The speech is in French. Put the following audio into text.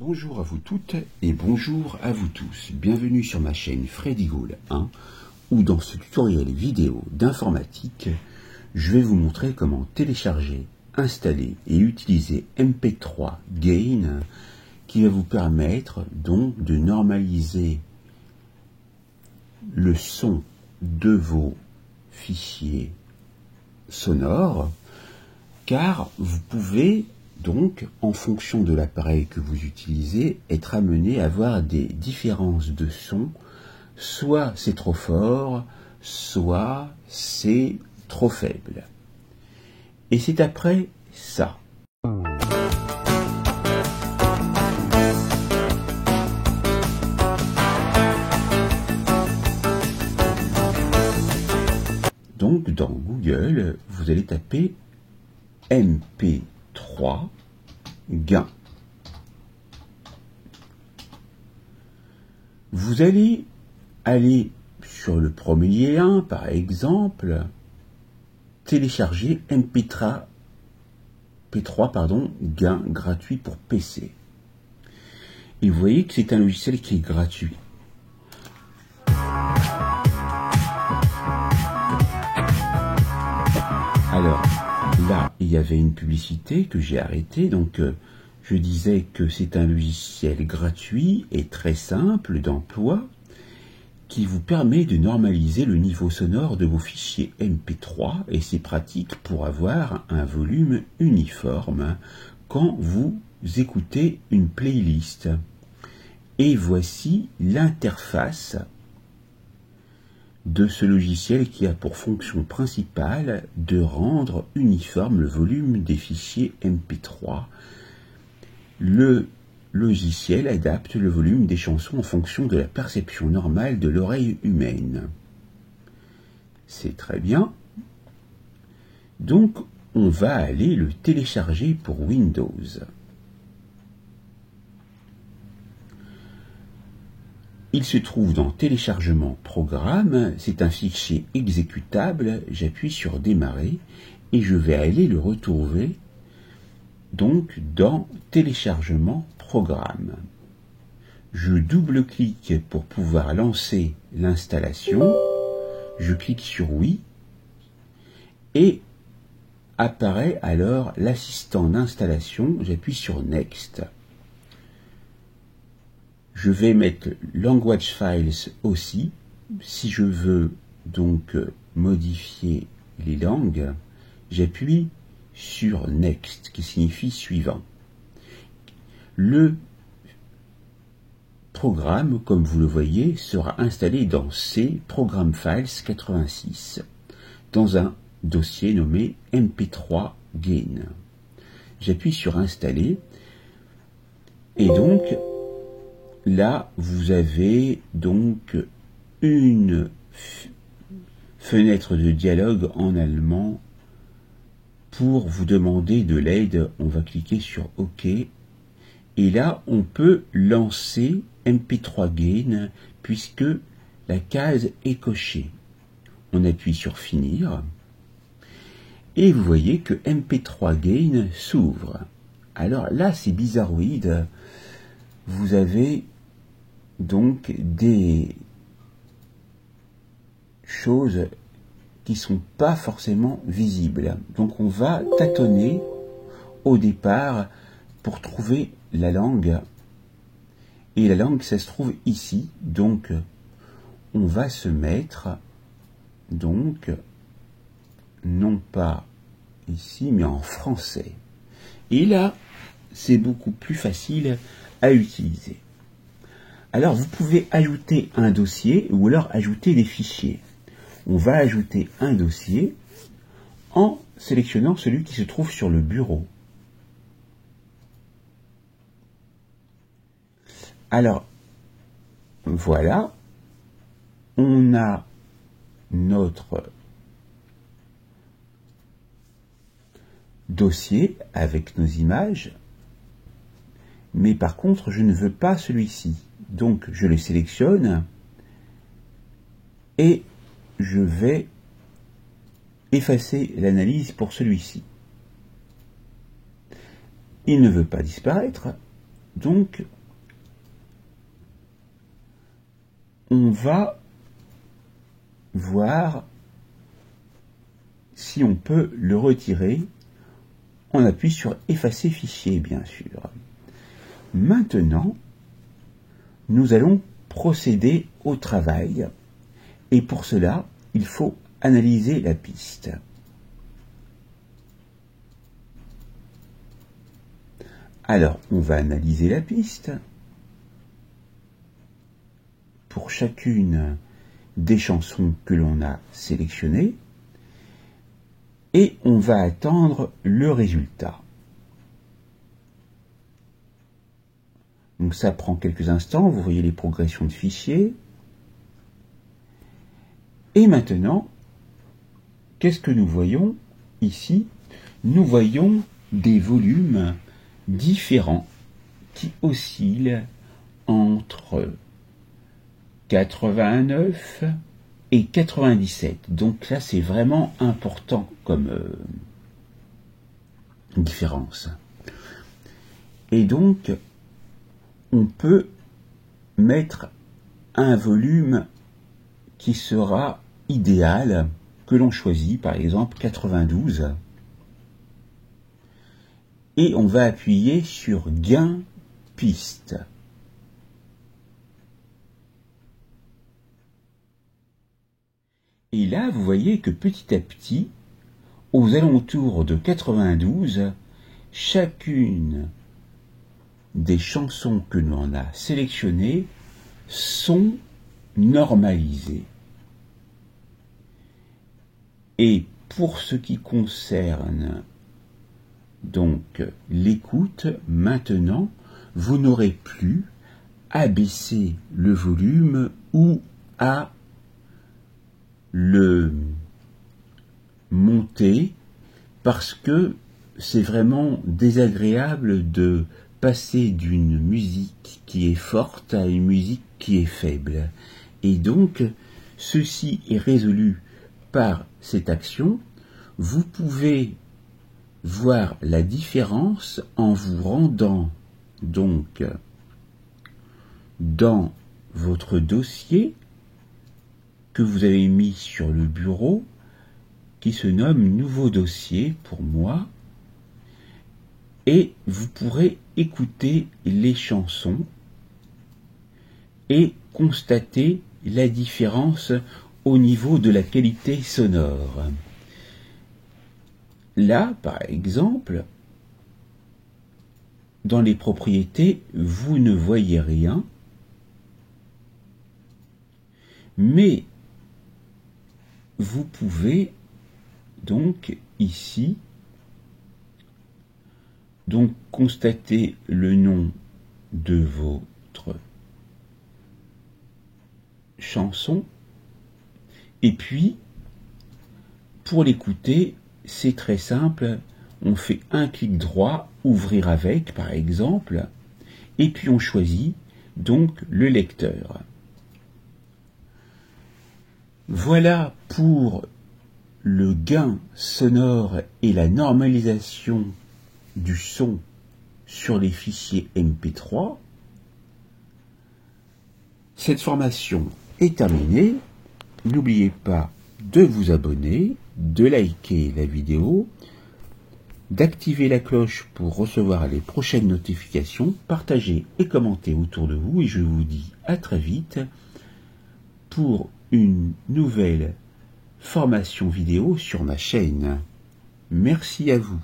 Bonjour à vous toutes et bonjour à vous tous. Bienvenue sur ma chaîne Freddy Ghoul 1 où dans ce tutoriel vidéo d'informatique, je vais vous montrer comment télécharger, installer et utiliser MP3 Gain qui va vous permettre donc de normaliser le son de vos fichiers sonores, car vous pouvez donc, en fonction de l'appareil que vous utilisez, être amené à avoir des différences de son, soit c'est trop fort, soit c'est trop faible. Et c'est après ça. Donc, dans Google, vous allez taper MP3 gain. Vous allez aller sur le premier lien, par exemple, télécharger MP3 gain gratuit pour PC. Et vous voyez que c'est un logiciel qui est gratuit. Alors, là, il y avait une publicité que j'ai arrêtée, donc je disais que c'est un logiciel gratuit et très simple d'emploi qui vous permet de normaliser le niveau sonore de vos fichiers MP3 et c'est pratique pour avoir un volume uniforme quand vous écoutez une playlist. Et voici l'interface de ce logiciel qui a pour fonction principale de rendre uniforme le volume des fichiers MP3. Le logiciel adapte le volume des chansons en fonction de la perception normale de l'oreille humaine. C'est très bien. Donc, on va aller le télécharger pour Windows. Il se trouve dans Téléchargement Programme, c'est un fichier exécutable, j'appuie sur Démarrer et je vais aller le retrouver donc dans Téléchargement Programme. Je double-clique pour pouvoir lancer l'installation, je clique sur Oui et apparaît alors l'assistant d'installation, j'appuie sur Next. Je vais mettre Language Files aussi, si je veux donc modifier les langues, j'appuie sur Next, qui signifie suivant. Le programme, comme vous le voyez, sera installé dans C Program Files 86, dans un dossier nommé MP3 Gain. J'appuie sur Installer, et donc, là, vous avez donc une fenêtre de dialogue en allemand pour vous demander de l'aide. On va cliquer sur OK. Et là, on peut lancer MP3 Gain puisque la case est cochée. On appuie sur Finir. Et vous voyez que MP3 Gain s'ouvre. Alors là, c'est bizarroïde. Vous avez donc des choses qui sont pas forcément visibles. Donc on va tâtonner au départ pour trouver la langue. Et la langue, ça se trouve ici. Donc on va se mettre donc non pas ici mais en français. Et là, c'est beaucoup plus facile à utiliser. Alors, vous pouvez ajouter un dossier ou alors ajouter des fichiers. On va ajouter un dossier en sélectionnant celui qui se trouve sur le bureau. Alors, voilà, on a notre dossier avec nos images, mais par contre, je ne veux pas celui-ci. Donc, je le sélectionne et je vais effacer l'analyse pour celui-ci. Il ne veut pas disparaître, Donc, on va voir si on peut le retirer. On appuie sur effacer fichier, bien sûr. Maintenant, nous allons procéder au travail. Et pour cela, il faut analyser la piste. Alors, on va analyser la piste. Pour chacune des chansons que l'on a sélectionnées. Et on va attendre le résultat. Donc ça prend quelques instants, vous voyez les progressions de fichiers. Et maintenant, qu'est-ce que nous voyons ici? Nous voyons des volumes différents qui oscillent entre 89 et 97. Donc là, c'est vraiment important comme différence. Et donc, on peut mettre un volume qui sera idéal, que l'on choisit, par exemple 92. Et on va appuyer sur Gain piste. Et là, vous voyez que petit à petit, aux alentours de 92, chacune des chansons que l'on a sélectionnées sont normalisées. Et pour ce qui concerne donc l'écoute, maintenant, vous n'aurez plus à baisser le volume ou à le monter, parce que c'est vraiment désagréable de passer d'une musique qui est forte à une musique qui est faible. Et donc, ceci est résolu par cette action. Vous pouvez voir la différence en vous rendant donc dans votre dossier que vous avez mis sur le bureau, qui se nomme Nouveau dossier pour moi, et vous pourrez écouter les chansons et constater la différence au niveau de la qualité sonore. Là, par exemple, dans les propriétés, vous ne voyez rien, mais vous pouvez donc ici constater le nom de votre chanson, et puis pour l'écouter, c'est très simple, on fait un clic droit, ouvrir avec par exemple, et puis on choisit donc le lecteur. Voilà pour le gain sonore et la normalisation du son sur les fichiers MP3. Cette formation est terminée. N'oubliez pas de vous abonner, de liker la vidéo, d'activer la cloche pour recevoir les prochaines notifications, partagez et commentez autour de vous, et je vous dis à très vite pour une nouvelle formation vidéo sur ma chaîne. Merci à vous.